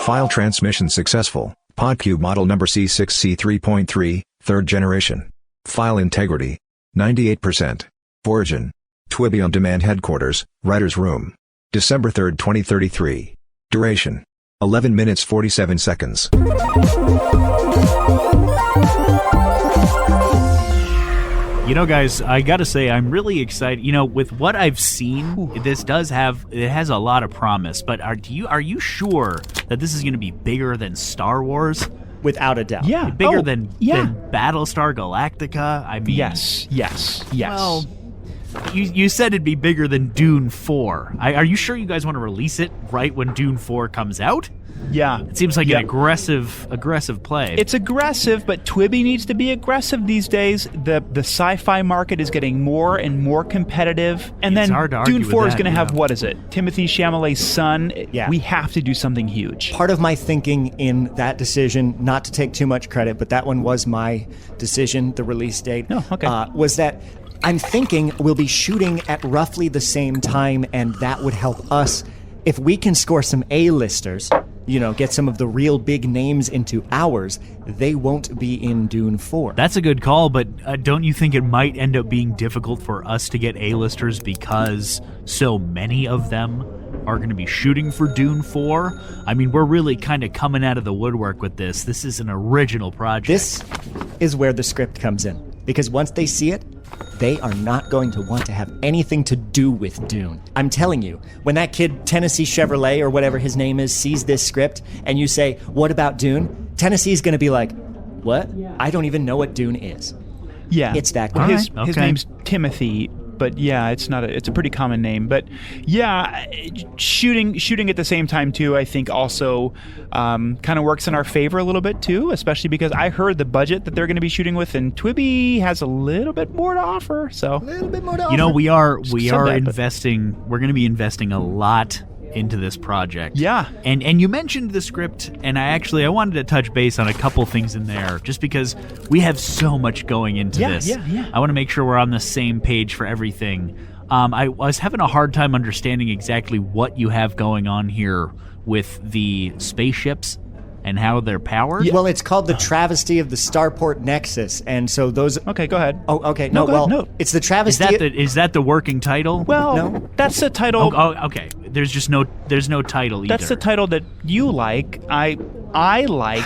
File transmission successful. odCube model number C6C3.3, 3rd generation. File integrity 98%. Origin Twibbie On-Demand Headquarters, Writer's Room. December 3, 2033. Duration 11 minutes 47 seconds. You know, guys, I gotta say, I'm really excited. You know, with what I've seen, it has a lot of promise. But are you sure that this is going to be bigger than Star Wars? Without a doubt. Yeah. Bigger than Battlestar Galactica? I mean, Yes. Well, you said it'd be bigger than Dune 4. Are you sure you guys want to release it right when Dune 4 comes out? Yeah. It seems like an aggressive play. It's aggressive, but Twibbie needs to be aggressive these days. The sci-fi market is getting more and more competitive. And It's then hard to argue Dune 4 with is that, going to have, yeah. what is it? Timothy Chalamet's son. Yeah. We have to do something huge. Part of my thinking in that decision, not to take too much credit, but that one was my decision, the release date, Oh, okay. was that I'm thinking we'll be shooting at roughly the same time, and that would help us if we can score some A-listers, get some of the real big names into ours, they won't be in Dune 4. That's a good call, but don't you think it might end up being difficult for us to get A-listers because so many of them are going to be shooting for Dune 4? I mean, we're really kind of coming out of the woodwork with this. This is an original project. This is where the script comes in, because once they see it, they are not going to want to have anything to do with Dune. I'm telling you, when that kid, Tennessee Chevrolet, or whatever his name is, sees this script, and you say, what about Dune? Tennessee's going to be like, what? I don't even know what Dune is. Yeah. It's that Well, good. his name's Timothy, but yeah, it's a pretty common name. But yeah, shooting at the same time too, I think also kind of works in our favor a little bit too, especially because I heard the budget that they're going to be shooting with, and Twibbie has a little bit more to offer. So A little bit more to offer. we are Someday, but- investing. We're going to be investing a lot into this project. Yeah. And you mentioned the script, and I wanted to touch base on a couple things in there, just because we have so much going into this. Yeah. I want to make sure we're on the same page for everything. I was having a hard time understanding exactly what you have going on here with the spaceships and how they're powered. Well, it's called the travesty of the Starport Nexus, and so those... Okay, go ahead. Oh, okay. No, go ahead. No. It's the Is travesty... that the working title? Well, No. that's the title. Oh, okay. There's no title either. That's the title that you like. I like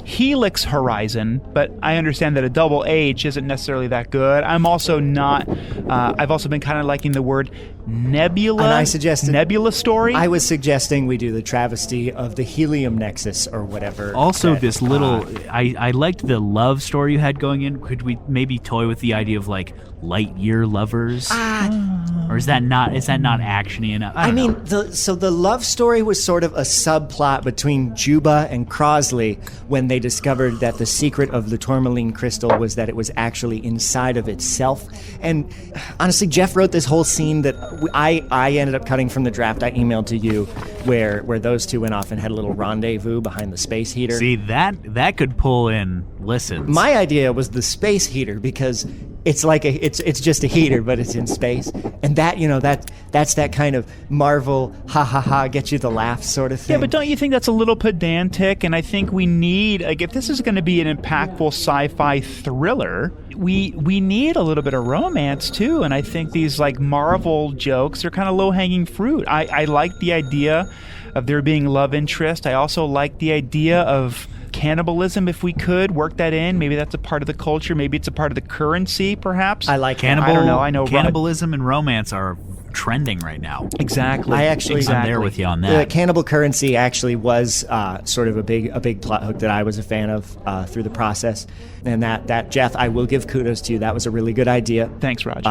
Helix Horizon, but I understand that a double H isn't necessarily that good. I'm also not. I've also been kind of liking the word nebula. And I suggested... nebula story. I was suggesting we do the travesty of the Helium Nexus, or whatever. Also, that, this little... I liked the love story you had going in. Could we maybe toy with the idea of, like, light year lovers? Or is that not actiony enough? I don't know. the love story was sort of a subplot between Juba and Crosley when they discovered that the secret of the tourmaline crystal was that it was actually inside of itself. And honestly, Jeff wrote this whole scene that I ended up cutting from the draft I emailed to you, where those two went off and had a little rendezvous behind the space heater. See, that could pull in listens. My idea was the space heater, because it's like it's just a heater, but it's in space, and that's that kind of Marvel ha ha ha get you the laugh sort of thing. Yeah, but don't you think that's a little pedantic? And I think we need, like, if this is going to be an impactful sci-fi thriller, we need a little bit of romance too. And I think these like Marvel jokes are kind of low-hanging fruit. I like the idea of there being love interest. I also like the idea of cannibalism, if we could work that in. Maybe that's a part of the culture. Maybe it's a part of the currency, perhaps. I like I don't know. I know cannibalism and romance are trending right now. Exactly. I'm there with you on that. Cannibal Currency actually was sort of a big plot hook that I was a fan of through the process, and that Jeff, I will give kudos to you. That was a really good idea. Thanks, Raj.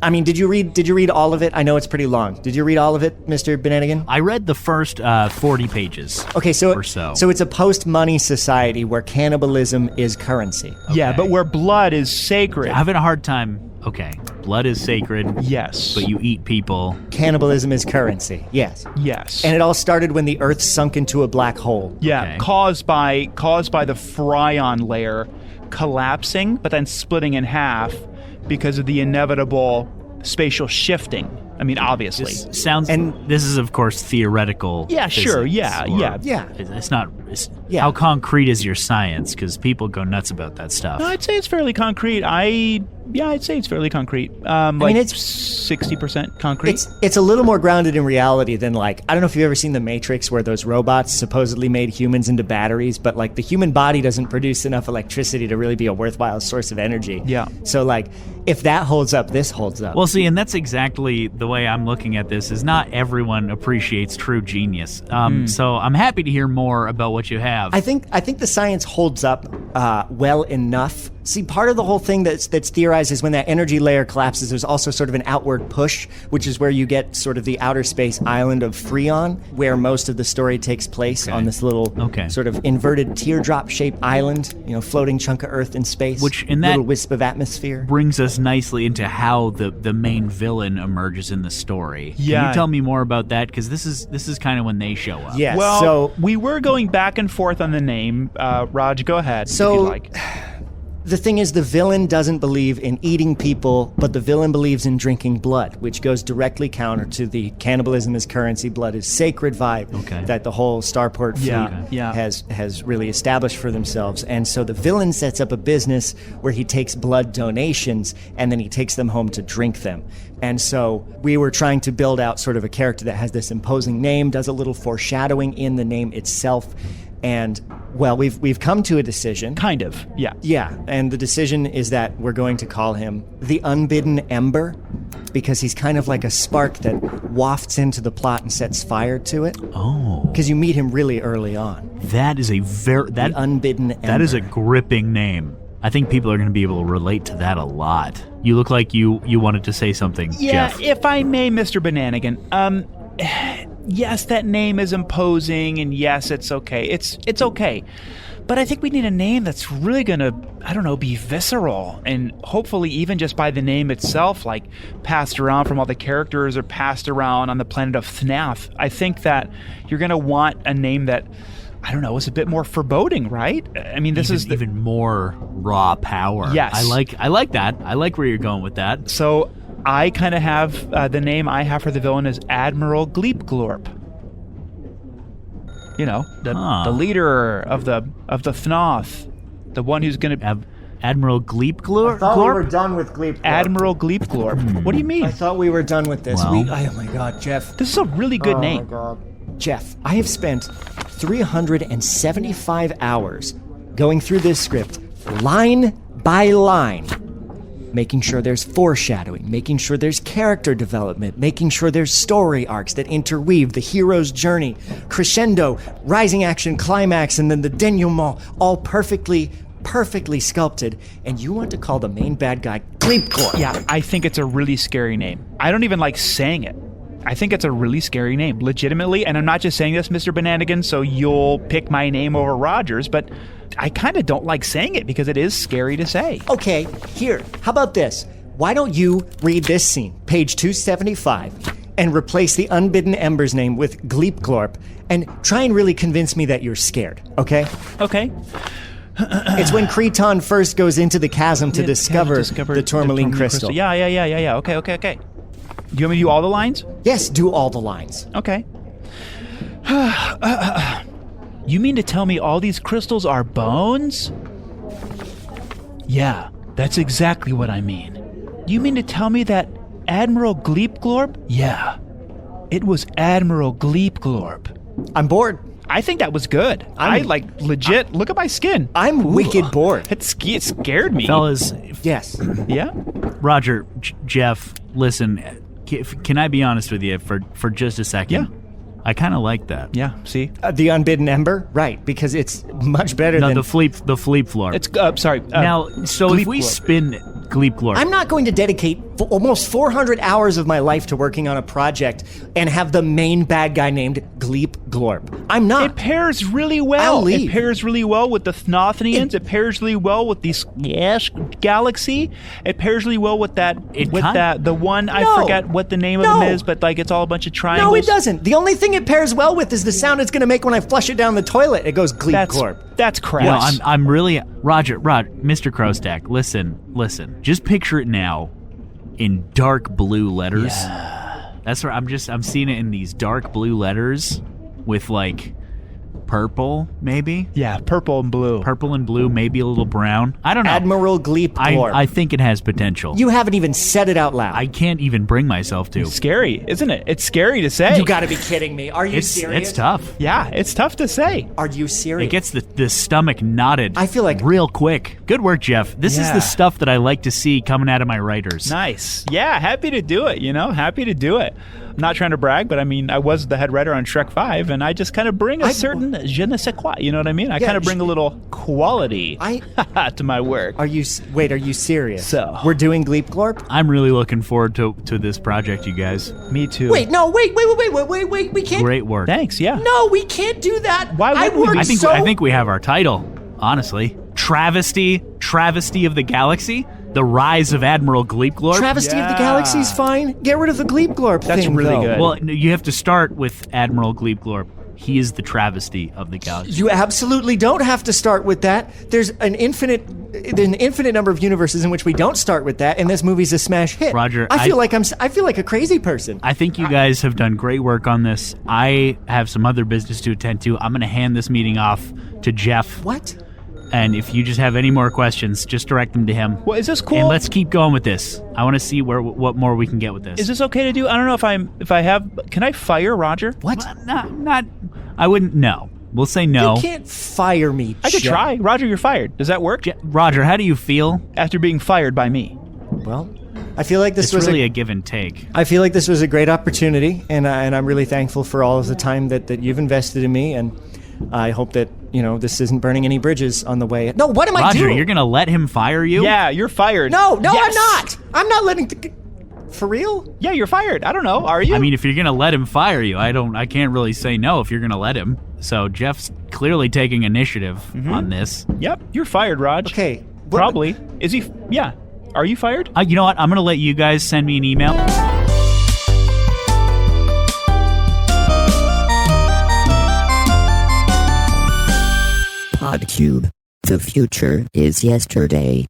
I mean, did you read all of it? I know it's pretty long. Did you read all of it, Mr. Bananigan? I read the first 40 pages. Okay, so or so it's a post-money society where cannibalism is currency. Yeah, but where blood is sacred. I'm having a hard time. Okay, blood is sacred. Yes. But you eat people. Cannibalism is currency. Yes. Yes. And it all started when the Earth sunk into a black hole. Yeah, Okay. caused by the Fryon layer collapsing, but then splitting in half because of the inevitable spatial shifting I mean, obviously. This is, of course, theoretical. Yeah, sure. physics, Yeah. It's not. How concrete is your science? Because people go nuts about that stuff. No, I'd say it's fairly concrete. I'd say it's fairly concrete. It's 60% concrete. It's a little more grounded in reality than I don't know if you've ever seen The Matrix, where those robots supposedly made humans into batteries, but the human body doesn't produce enough electricity to really be a worthwhile source of energy. Yeah. So if that holds up, this holds up. Well, see, and that's exactly the way I'm looking at this. Is not everyone appreciaes true genius. So I'm happy to hear more about what you have. I think the science holds up well enough. See, part of the whole thing that's theorized is when that energy layer collapses, there's also sort of an outward push, which is where you get sort of the outer space island of Freon, where most of the story takes place on this little sort of inverted teardrop-shaped island, floating chunk of Earth in space, which in that little wisp of atmosphere. Brings us nicely into how the main villain emerges in the story. Yeah. Can you tell me more about that? Because this is kind of when they show up. Yes. Well, so we were going back and forth on the name. Raj, go ahead if you'd like. The thing is, the villain doesn't believe in eating people, but the villain believes in drinking blood, which goes directly counter to the cannibalism is currency, blood is sacred vibe that the whole Starport fleet has really established for themselves. And so the villain sets up a business where he takes blood donations and then he takes them home to drink them. And so we were trying to build out sort of a character that has this imposing name, does a little foreshadowing in the name itself. And, well, we've come to a decision. Kind of, yeah. Yeah, and the decision is that we're going to call him the Unbidden Ember, because he's kind of like a spark that wafts into the plot and sets fire to it. Oh. Because you meet him really early on. That is the Unbidden Ember. That is a gripping name. I think people are going to be able to relate to that a lot. You look like you wanted to say something, Jeff. Yeah, if I may, Mr. Bananigan. Yes, that name is imposing, and yes, it's okay. It's okay. But I think we need a name that's really going to, be visceral, and hopefully even just by the name itself, passed around from all the characters or passed around on the planet of Thnath. I think that you're going to want a name that, is a bit more foreboding, right? I mean, this is even more raw power. Yes. I like that. I like where you're going with that. So I kind of have the name I have for the villain is Admiral Gleepglorp. The leader of the Thnath, the one who's going to Admiral Gleepglorp. I thought we were done with Gleepglorp. Admiral Gleepglorp. What do you mean? I thought we were done with this. Well, oh my God, Jeff. This is a really good name. Oh my God. Jeff, I have spent 375 hours going through this script line by line, making sure there's foreshadowing, making sure there's character development, making sure there's story arcs that interweave the hero's journey, crescendo, rising action, climax, and then the denouement, all perfectly sculpted. And you want to call the main bad guy Gleepglorp? Yeah, I think it's a really scary name. I don't even like saying it. I think it's a really scary name, legitimately. And I'm not just saying this, Mr. Bananigan, so you'll pick my name over Roger's, but I kind of don't like saying it because it is scary to say. Okay, here, how about this? Why don't you read this scene, page 275, and replace the Unbidden Ember's name with Gleepglorp, and try and really convince me that you're scared, okay? Okay. It's when Creton first goes into the chasm to discover the tourmaline crystal. Yeah. Okay. Do you want me to do all the lines? Yes, do all the lines. Okay. You mean to tell me all these crystals are bones? Yeah, that's exactly what I mean. You mean to tell me that Admiral Gleepglorp? Yeah, it was Admiral Gleepglorp. I'm bored. I think that was good. Legit, look at my skin. I'm wicked bored. It scared me. Fellas. Yes. Yeah? Roger, Jeff, listen, can I be honest with you for just a second? Yeah. I kind of like that. Yeah, see? The Unbidden Ember? Right, because it's much better than... No, the Fleep Floor. It's, sorry. Now, so if we spin Gleepglorp... I'm not going to dedicate almost 400 hours of my life to working on a project and have the main bad guy named Gleepglorp. I'm not. It pairs really well. I'll leave. It pairs really well with the Thnathnians. It pairs really well with the galaxy. It pairs really well with that... the one, I forget what the name of them is, but it's all a bunch of triangles. No, it doesn't. The only thing it pairs well with is the sound it's going to make when I flush it down the toilet. It goes Gleepglorp. That's crap. Well, I'm really... Roger, Mr. Crowstack, listen. Just picture it now in dark blue letters. Yeah. That's where I'm seeing it in these dark blue letters with like purple, maybe. Yeah, purple and blue. Purple and blue, maybe a little brown. I don't know. Admiral Gleep Glorp. I think it has potential. You haven't even said it out loud. I can't even bring myself to. It's scary, isn't it? It's scary to say. You gotta be kidding me. Are you serious? It's tough. Yeah, it's tough to say. Are you serious? It gets the stomach knotted. I feel like real quick. Good work, Jeff. This is the stuff that I like to see coming out of my writers. Nice. Yeah, happy to do it, happy to do it. I'm not trying to brag, but I mean, I was the head writer on Shrek 5, and I just kind of bring a certain je ne sais quoi, you know what I mean? I kind of bring a little quality to my work. Are you serious? So. We're doing Gleep Glorp? I'm really looking forward to this project, you guys. Me too. Wait, we can't. Great work. Thanks, yeah. No, we can't do that. Why would we? I think we have our title, honestly. Travesty of the Galaxy? The Rise of Admiral Gleep Glorp? Travesty of the Galaxy's fine. Get rid of the Gleep Glorp thing. That's really good. Well, you have to start with Admiral Gleep Glorp. He is the travesty of the galaxy. You absolutely don't have to start with that. There's an infinite number of universes in which we don't start with that, and this movie's a smash hit. Roger, I feel like a crazy person. I think you guys have done great work on this. I have some other business to attend to. I'm going to hand this meeting off to Jeff. What? And if you just have any more questions, just direct them to him. Well, is this cool? And let's keep going with this. I want to see what more we can get with this. Is this okay to do? I don't know if I have. Can I fire Roger? What? Well, not. I wouldn't. No. We'll say no. You can't fire me. I could try. Roger, you're fired. Does that work? Roger, how do you feel after being fired by me? Well, I feel like this was really a give and take. I feel like this was a great opportunity, and I'm really thankful for all of the time that you've invested in me, and I hope that this isn't burning any bridges on the way. No, what am I doing? Roger, you're gonna let him fire you? Yeah, you're fired. No, yes. I'm not. I'm not letting. For real? Yeah, you're fired. I don't know. Are you? I mean, if you're gonna let him fire you, I can't really say no if you're gonna let him. So Jeff's clearly taking initiative on this. Yep, you're fired, Raj. Okay. Probably. Is he? Yeah. Are you fired? You know what? I'm gonna let you guys send me an email. odCube. The future is yesterday.